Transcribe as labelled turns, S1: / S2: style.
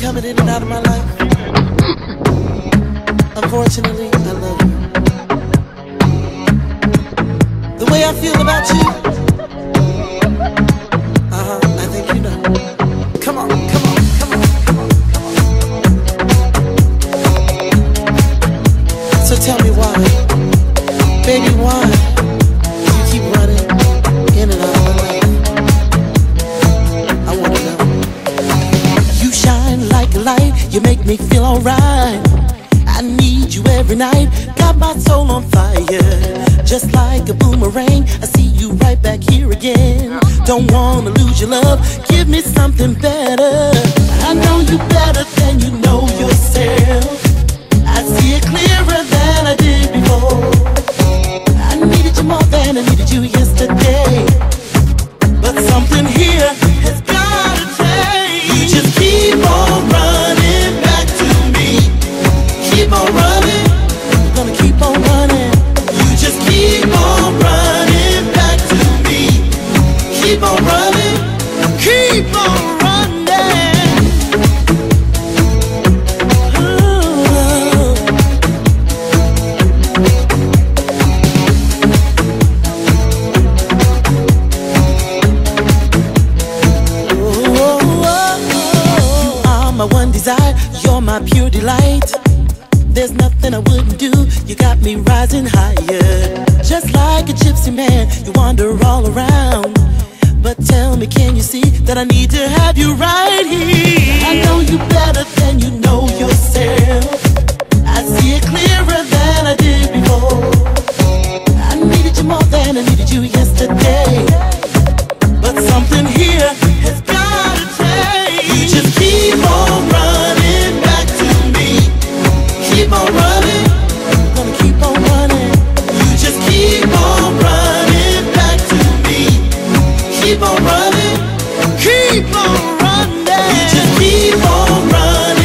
S1: coming in and out of my life. Unfortunately, I love you. The way I feel about you, I think you know. Come on, come on, come on, come on, come on. So tell me why, baby, why you keep running in and out of my life? I wanna know. You shine like a light, you make me feel alright. I need you every night, got my soul on fire. Just like a boomerang, I see you right back here again. Don't wanna lose your love, give me something better. I know you better than you know yourself. I see it clearer than I did before. I needed you more than I needed you yesterday. But something here has gotta change. You just keep on running back to me. Keep on running, you're gonna keep on running. You just keep on running back to me. Keep on running, keep on running. You are my one desire, you're my pure delight. There's nothing I wouldn't do, you got me rising higher. Just like a gypsy man, you wander all around. But tell me, can you see that I need to have you right here? I know you better than you know yourself. I see it clearer than I did before. I needed you more than I needed you yesterday. But something here has gotta change. You just keep on running back to me. Keep on running, I'm gonna keep on running. You just keep on running back to me. Keep on running, keep on running. You just keep on running.